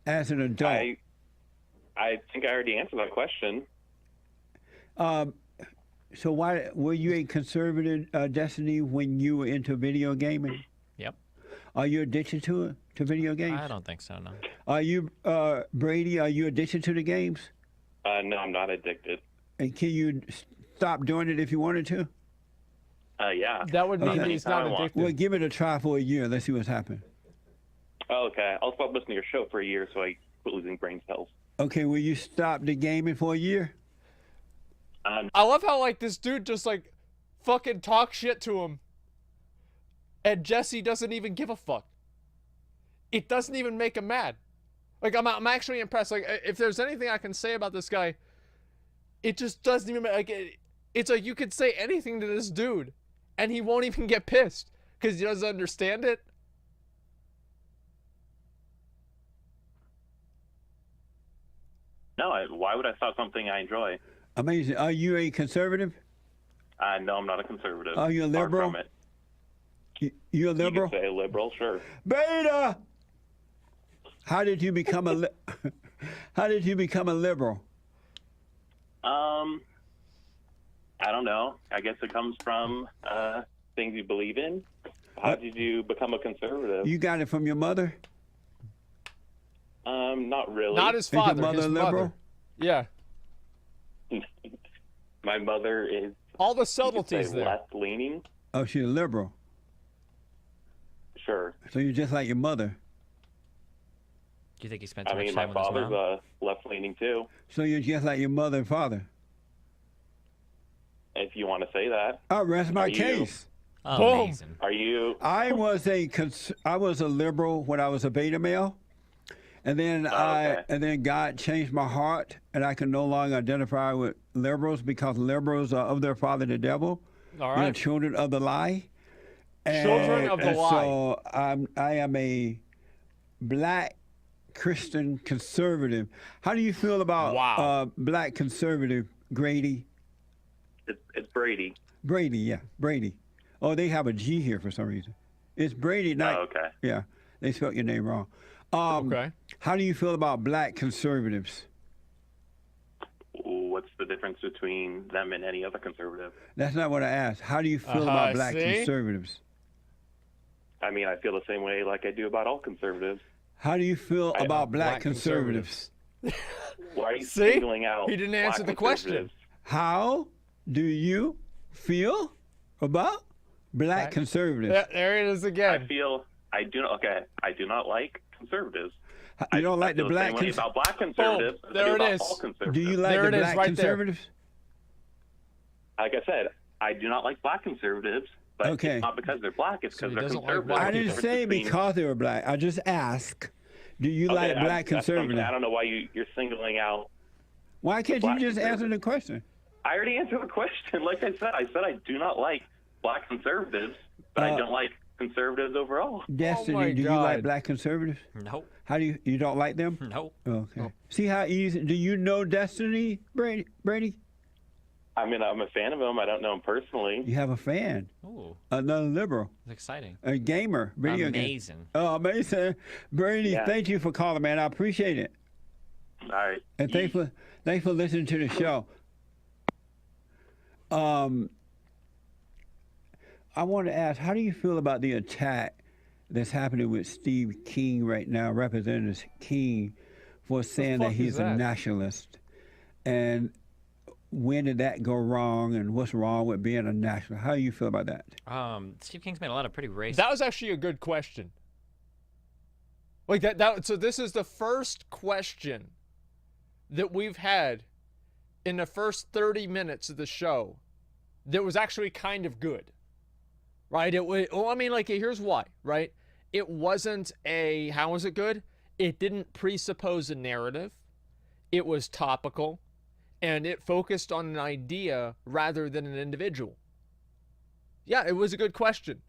as an adult? I think I already answered that question. So why were you a conservative, Destiny, when you were into video gaming? Yep. Are you addicted to it, to video games? I don't think so, no. Are you, Brady? Are you addicted to the games? No, I'm not addicted. And can you stop doing it if you wanted to? Yeah. That would mean Okay. he's not I want. addicted. Well, give it a try for a year. Let's see what's happening. Oh, okay. I'll stop listening to your show for a year so I quit losing brain cells. Okay, will you stop the gaming for a year? I love how like this dude just like fucking talks shit to him, and Jesse doesn't even give a fuck. It doesn't even make him mad. Like I'm actually impressed. Like if there's anything I can say about this guy, it just doesn't even like it's like you could say anything to this dude, and he won't even get pissed because he doesn't understand it. No, why would I stop something I enjoy? Amazing. Are you a conservative? No, I'm not a conservative. Are you a Far liberal? from it. You a liberal? You could say liberal, sure. Beta. How did you become a How did you become a liberal? I don't know. I guess it comes from things you believe in. How did you become a conservative? You got it from your mother? Not really. Not his Is your father. mother His a liberal? mother. Yeah. My mother is All the you could say subtleties there. left leaning. Oh, she's a liberal. Sure. So you're just like your mother. Do you think he spent too I much mean, time my with his father's mom? left leaning too. So you're just like your mother and father. If you want to say that. I'll rest my Are you- case. Amazing. Are you? I was a liberal when I was a beta male, and then okay. God changed my heart, and I can no longer identify with liberals because liberals are of their father the devil. All They're right. children of the lie. Children of the and lie. So I am a black Christian conservative. How do you feel about Wow. black conservative Grady? It's Brady. Brady, yeah, Brady. Oh, they have a G here for some reason. It's Brady, not. Oh, okay. Yeah, they spelled your name wrong. Okay. How do you feel about black conservatives? What's the difference between them and any other conservative? That's not what I asked. How do you feel Uh-huh, about black see? conservatives? I mean, I feel the same way like I do about all conservatives. How do you feel about black black conservatives? Why are you See? singling out He didn't answer black the question. conservatives? How do you feel about black conservatives? There it is I again. feel I do not like conservatives. You don't like the I feel black the same way about black conservatives. as I there do it about is. all conservatives. Do you like There the it is, black right there. conservatives? Like I said, I do not like black conservatives, but Okay. it's not because they're black. It's So because he they're doesn't like conservative. black I There's a didn't difference say between- because they were black. I just ask, do you like Okay, black that's something- conservatives? I don't know why you're singling out. Why can't you black just answer conservatives. the question? I already answered the question. Like I said I do not like black conservatives, but I don't like conservatives overall. Destiny, my do you like God. black conservatives? Nope. How do you don't like them? Nope. Okay. See how easy? Do you know Destiny, Brady? I mean, I'm a fan of him. I don't know him personally. You have a fan, Ooh, another liberal, it's exciting. a gamer, video game. Amazing. Oh, amazing, Brady! Yeah. Thank you for calling, man. I appreciate it, All right. and thanks for listening to the show. I want to ask, how do you feel about the attack that's happening with Steve King right now, Representative King, for saying that fuck he's is a that? nationalist? And when did that go wrong, and what's wrong with being a nationalist? How do you feel about that? Steve King's made a lot of pretty racist. That was actually a good question. Like that so this is the first question that we've had in the first 30 minutes of the show that was actually kind of good, right? Here's why, right? It wasn't how was it good? It didn't presuppose a narrative. It was topical, and it focused on an idea rather than an individual. Yeah, it was a good question.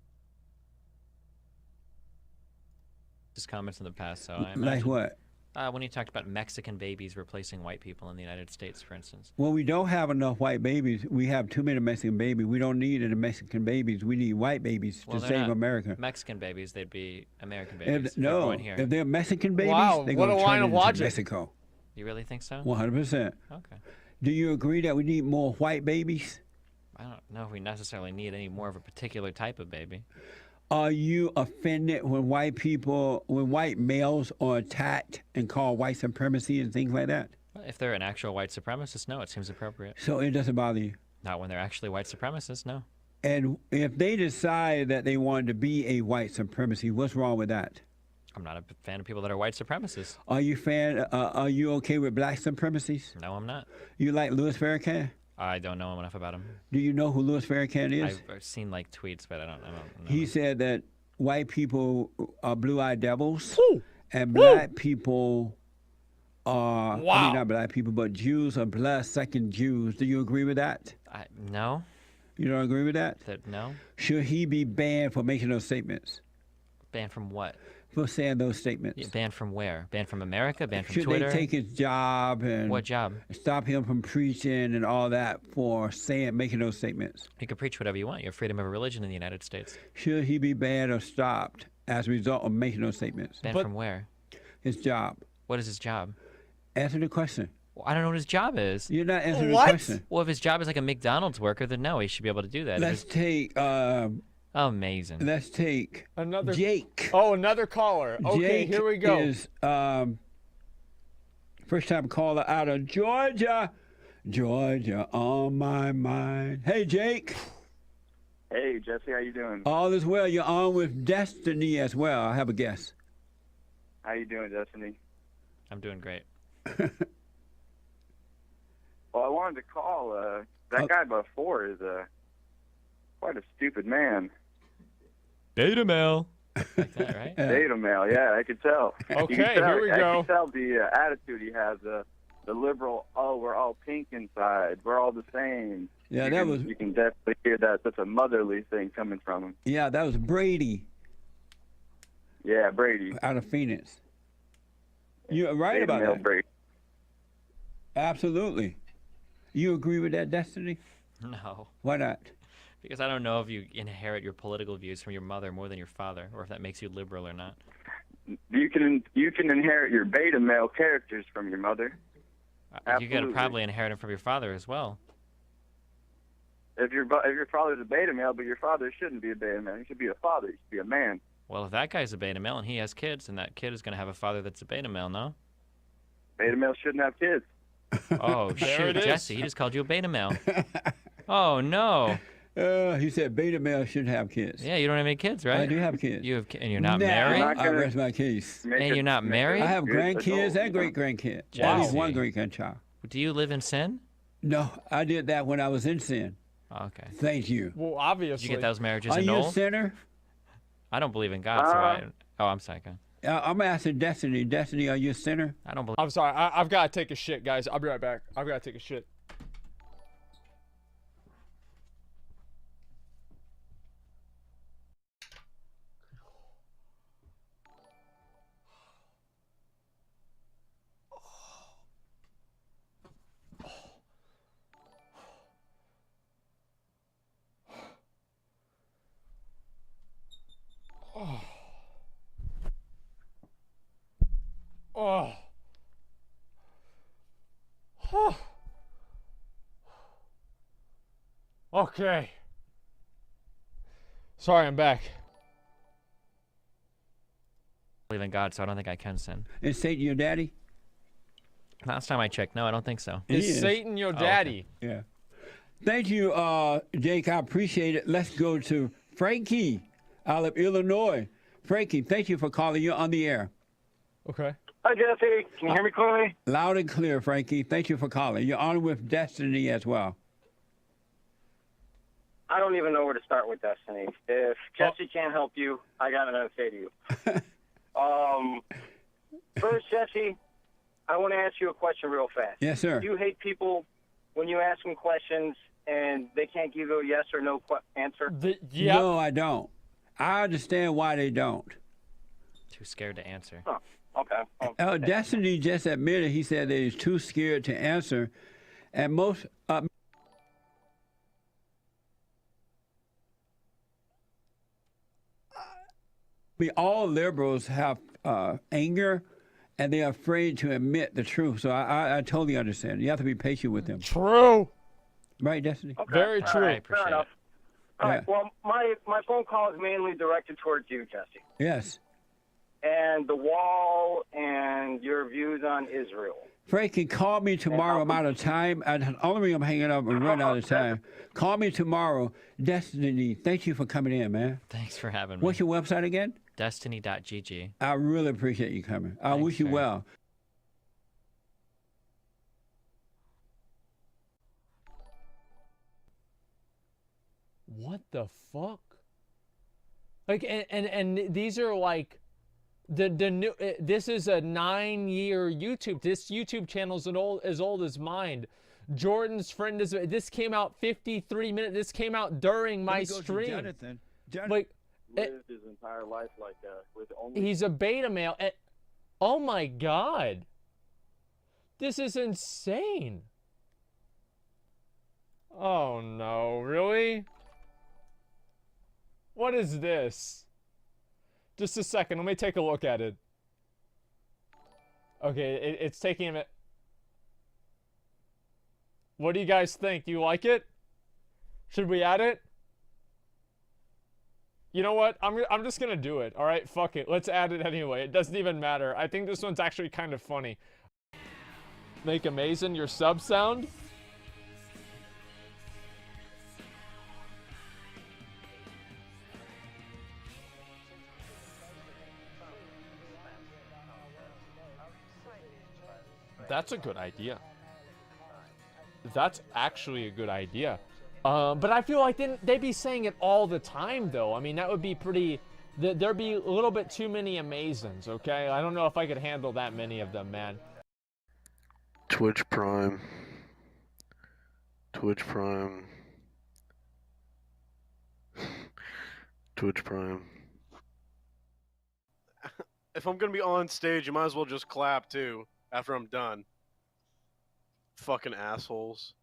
Just comments in the past, so I imagine. Like what? When you talked about Mexican babies replacing white people in the United States, for instance. Well, we don't have enough white babies. We have too many Mexican babies. We don't need any Mexican babies. We need white babies to save America. Mexican babies, they'd be American babies. If they're Mexican babies, wow, they're what going a to line turn of into logic. Mexico. You really think so? 100%. Okay. Do you agree that we need more white babies? I don't know if we necessarily need any more of a particular type of baby. Are you offended when white males are attacked and called white supremacy and things like that? Well, if they're an actual white supremacist, no, it seems appropriate. So it doesn't bother you? Not when they're actually white supremacists, no. And if they decide that they want to be a white supremacy, what's wrong with that? I'm not a fan of people that are white supremacists. Are you okay with black supremacies? No, I'm not. You like Louis Farrakhan? I don't know enough about him. Do you know who Louis Farrakhan is? I've seen like tweets, but I don't know. He said that white people are blue-eyed devils, Woo! and black people are, Wow. not black people, but Jews are blood-sucking Jews. Do you agree with that? No. You don't agree with that? No. Should he be banned for making those statements? Banned from what? For saying those statements. Yeah, banned from where? Banned from America? Banned from Should Twitter? they take his job and What job? stop him from preaching and all that for making those statements? You can preach whatever you want. You have freedom of religion in the United States. Should he be banned or stopped as a result of making those statements? Banned from where? His job. What is his job? Answer the question. Well, I don't know what his job is. You're not answering What? the question. Well, if his job is like a McDonald's worker, then no, he should be able to do that. Let's take Amazing. Another Jake. Oh, another caller. Okay, Jake here we go. Is first time caller out of Georgia. Georgia on my mind. Hey, Jake. Hey, Jesse, how you doing? All is well. You're on with Destiny as well. I have a guess. How you doing, Destiny? I'm doing great. Well, I wanted to call. That guy before is quite a stupid man. Beta male. Like that, right? Beta male, yeah, I could tell. Okay, here we go. I can tell the attitude he has. The liberal, we're all pink inside. We're all the same. Yeah, You can definitely hear that. That's a motherly thing coming from him. Yeah, that was Brady. Yeah, Brady. Out of Phoenix. You're right Beta about male that. Brady. Absolutely. You agree with that, Destiny? No. Why not? Because I don't know if you inherit your political views from your mother more than your father, or if that makes you liberal or not. You can inherit your beta male characters from your mother. You could probably inherit them from your father as well. If your father's a beta male, but your father shouldn't be a beta male. He should be a father. He should be a man. Well, if that guy's a beta male and he has kids, then that kid is going to have a father that's a beta male, no? Beta males shouldn't have kids. Oh, shoot, Jesse, he just called you a beta male. Oh, no. He said beta male shouldn't have kids. Yeah, you don't have any kids, right? I do have kids. And you're not married? I rest my case. And you're not married? I have grandkids and great-grandkids. At least one great-grandchild. Do you live in sin? No, I did that when I was in sin. Okay. Thank you. Well, obviously. Did you get those marriages Are you annulled? a sinner? I don't believe in God, so I... Oh, I'm sorry. I'm asking Destiny. Destiny, are you a sinner? I don't believe... I'm sorry. I've got to take a shit, guys. I'll be right back. I've got to take a shit. Oh. Oh. Okay. Sorry, I'm back. I believe in God, so I don't think I can sin. Is Satan your daddy? Last time I checked, no, I don't think so. Is Satan your daddy? Okay. Yeah. Thank you, Jake. I appreciate it. Let's go to Frankie out of Illinois. Frankie, thank you for calling. You're on the air. Okay. Hi, Jesse. Can you hear me clearly? Loud and clear, Frankie. Thank you for calling. You're on with Destiny as well. I don't even know where to start with Destiny. If Jesse can't help you, I got nothing to say to you. First, Jesse, I want to ask you a question real fast. Yes, sir. Do you hate people when you ask them questions and they can't give you a yes or no answer? No, I don't. I understand why they don't. Too scared to answer. Oh, okay. Well, Destiny just admitted, he said that he's too scared to answer. And most... all liberals have anger, and they're afraid to admit the truth. So I totally understand. You have to be patient with them. True. Right, Destiny? Okay. Very true. I appreciate Fair enough. it. All right. Well, my phone call is mainly directed towards you, Jesse. Yes. And the wall and your views on Israel. Frankie, call me tomorrow. I'm out of time. The only reason I'm hanging up and run out of time. Call me tomorrow. Destiny, thank you for coming in, man. Thanks for having me. What's your website again? Destiny.gg. I really appreciate you coming. I wish you well. What the fuck? Like, and these are like the new. This is a 9-year YouTube. This YouTube channel is as old as mine. Jordan's friend is. This came out 53 minutes. This came out during my stream. Jonathan. Like, lived his entire life like that. With only he's a beta male. Oh my god. This is insane. Oh no, really? What is this? Just a second, let me take a look at it. Okay, it's taking a minute. What do you guys think? Do you like it? Should we add it? You know what? I'm just gonna do it. All right, fuck it. Let's add it anyway. It doesn't even matter. I think this one's actually kind of funny. Make amazing your sub sound. That's a good idea. That's actually a good idea. But I feel like they'd be saying it all the time, though. I mean, that would be pretty... There'd be a little bit too many amazings, okay? I don't know if I could handle that many of them, man. Twitch Prime. Twitch Prime. Twitch Prime. If I'm gonna be on stage, you might as well just clap, too, after I'm done. Fucking assholes.